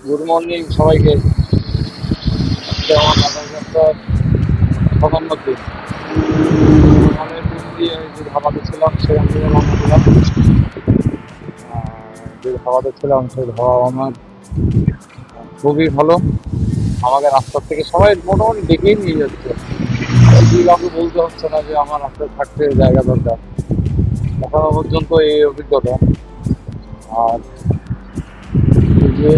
Good morning সবাইকে। আজকে আমার আধার কার্ডটার 97 দিন। অনেক দিন দিয়ে যে ধাবাতে ছিলাম সেখান থেকে রওনা দিলাম। যে ধাবাতে ছিলাম সেই ধাবা আমার খুবই ভালো। আমাকে রাস্তার থেকে সবাই মোটামুটি ডেকেই নিয়ে যাচ্ছে। যদি কাউকে বলতে হচ্ছে না যে আমার রাস্তায় থাকতে জায়গা দরকার। এখনো পর্যন্ত এই অভিজ্ঞতা। আর এই যে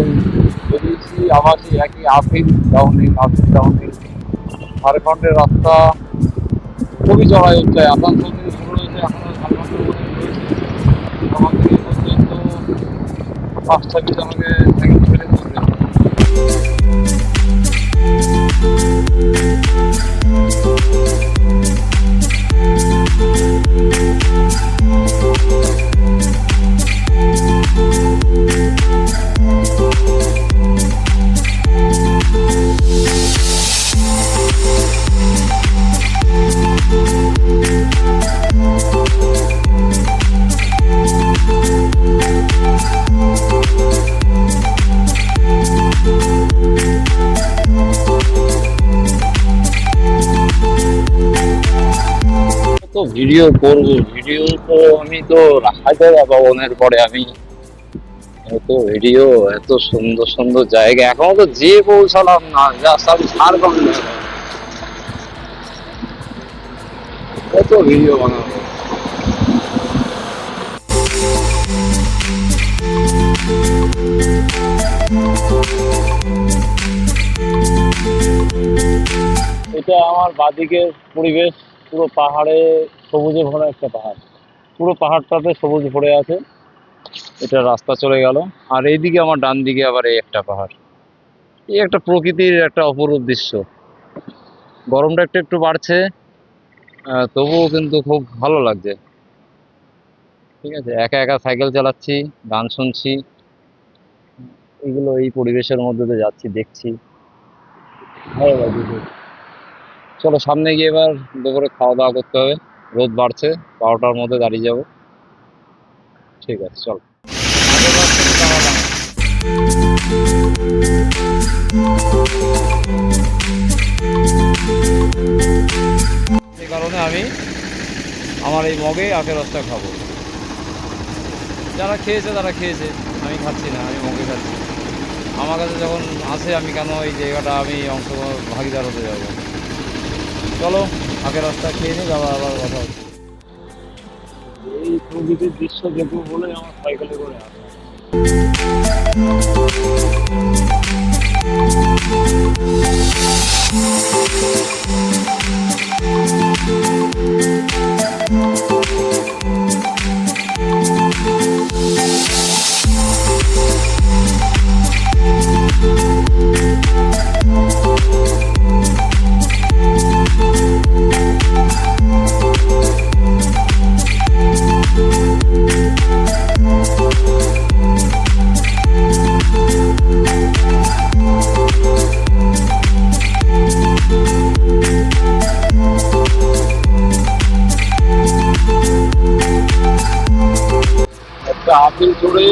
বেরিয়েছি আবার সেই একই আপ ডাউন ঝাড়খণ্ডের রাস্তা খুবই চড়া হচ্ছে। আসানসোল থেকে শুরু হয়েছে এখনো ঝাড়খণ্ড পর্যন্ত রয়েছে। আমাকে এই পর্যন্ত 5-6 আমাকে সাইকেল ছেড়ে দিতে হবে। তো ভিডিও করব, ভিডিও তো আমি তো রাখাতে পাবো না। পরে আমি এত ভিডিও, এত সুন্দর সুন্দর জায়গা এখনো তো যে পৌঁছালাম না, জাস্ট আমি ঝাড়খণ্ডে কত ভিডিও বানাবো। এটা আমার বাদিকের পরিবেশ, পুরো পাহাড়ে সবুজে ভরা একটা পাহাড়। পুরো পাহাড়টাতে সবুজ ভরে আছে। এটা রাস্তা চলে গেল। আর এইদিকে আমার ডান দিকে আবার এই একটা পাহাড়। এই একটা প্রকৃতির একটা অপরূপ দৃশ্য। গরমটা একটু একটু বাড়ছে, তবুও কিন্তু খুব ভালো লাগছে। ঠিক আছে, একা একা সাইকেল চালাচ্ছি, গান শুনছি, এগুলো এই পরিবেশের মধ্যে দিয়ে যাচ্ছি, দেখছি, ভালো লাগছে খুব। চলো সামনে গিয়ে এবার দুপুরে খাওয়া দাওয়া করতে হবে। রোদ বাড়ছে, 12টার মধ্যে দাঁড়িয়ে যাবো। ঠিক আছে, চলো। আগের বার থেকে দাঁড়ালাম। এই কারণে আমি আমার এই মগে আখের রসটা খাবো। যারা খেয়েছে তারা খেয়েছে, আমি খাচ্ছি না, আমি মগে খাচ্ছি। আমার কাছে যখন আসে আমি কেন এই জায়গাটা আমি ভাগিদার হতে যাবো। চলো আখের রসটা খেয়ে নিই, আবার কথা হচ্ছে। এই প্রকৃতির দৃশ্য দেখবো বলে আমার সাইকেলে করে আসা। একটা আপেল ধরে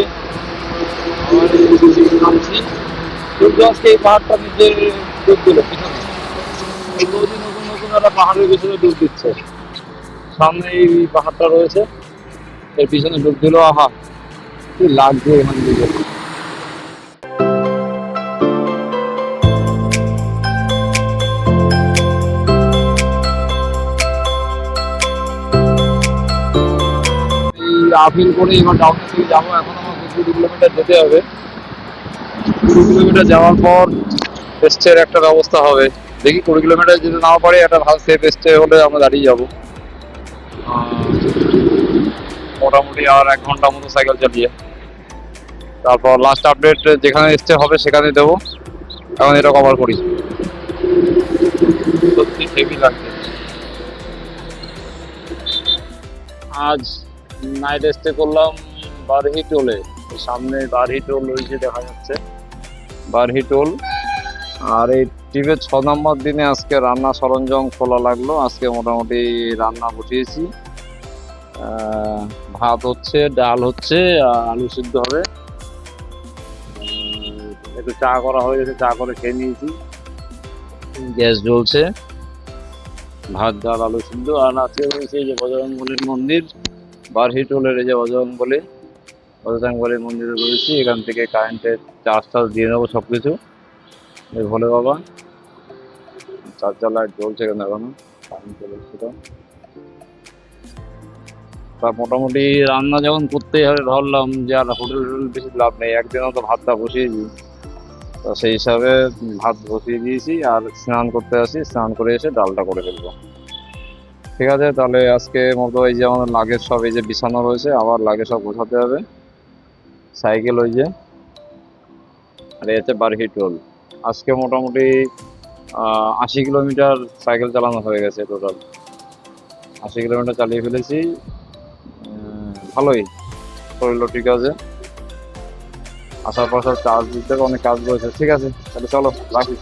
আমার নামছি। সূর্য আজকে এই পাহাড়টা নিজে ডুব দিল পিছনে। এই নদী নতুন নতুন একটা পাহাড়ের পিছনে ডুব দিচ্ছে। সামনে এই পাহাড়টা রয়েছে, এর পিছনে ডুব দিল। আহা, কি লাগছে এখান থেকে। এই আপিল করে এবার ডাউনের দিকে যাবো। এখন আমার 20 কিলোমিটার যেতে হবে। 20 কিলোমিটার যাওয়ার পর রেস্টের একটা ব্যবস্থা হবে। দেখি 20 কিলোমিটার যদি নাও পারে একটা ভালো সেফ রেস্টে হলে আমরা দাঁড়িয়ে যাবো। মোটামুটি আর 1 ঘন্টা মতো সাইকেল চালিয়ে তারপর লাস্ট আপডেট যেখানে স্টে হবে সেখানে দেবো। এখন এটা কভার করি। সত্যি হেভি লাগছে। আজ নাইট স্টে করলাম বারহি টোলে। সামনে বারহি টোল ওই যে দেখা যাচ্ছে, বারহি টোল। আর এই ট্রিপের 6 নম্বর দিনে আজকে রান্না সরঞ্জাম খোলা লাগলো। আজকে মোটামুটি রান্না বসিয়েছি। ভাত হচ্ছে, ডাল হচ্ছে, আলু সিদ্ধ হবে। একটু চা করা হয়ে গেছে, চা করে খেয়ে নিয়েছি। গ্যাস জ্বলছে, ভাত ডাল আলু সিদ্ধ। আর আজকে রয়েছে এই যে বজরংবলীর মন্দির, বারহিটোলের এই যে বজরংবলীর মন্দিরে রয়েছি। এখান থেকে কারেন্টের চার্জ দিয়ে নেবো সবকিছু। এই ভোলে বাবা চার্জার লাইট জ্বলছে কেন এখনো, কারেন্ট চলে এসেছিল। তা মোটামুটি রান্না যখন করতেই হবে ধরলাম যে আর হোটেল বেশি লাভ নেই, একদিনও তো ভাতটা বসিয়েছি। তো সেই হিসাবে ভাত বসিয়ে দিয়েছি আর স্নান করতে আসি, স্নান করে এসে ডালটা করে ফেলবো। ঠিক আছে, তাহলে আজকে মতো এই যে আমাদের লাগেজ সব এই যে বিছানো রয়েছে, আবার লাগেজ সব গোছাতে হবে। সাইকেল ওই যে, আর এই হচ্ছে বারহিটোল। আজকে মোটামুটি 80 কিলোমিটার সাইকেল চালানো হয়ে গেছে টোটাল। 80 কিলোমিটার চালিয়ে ফেলেছি। ভালোই, শরীরও ঠিক আছে। আসার পর সব চার্জ দিতে হবে, অনেক কাজ রয়েছে। ঠিক আছে, তাহলে চলো রাখি।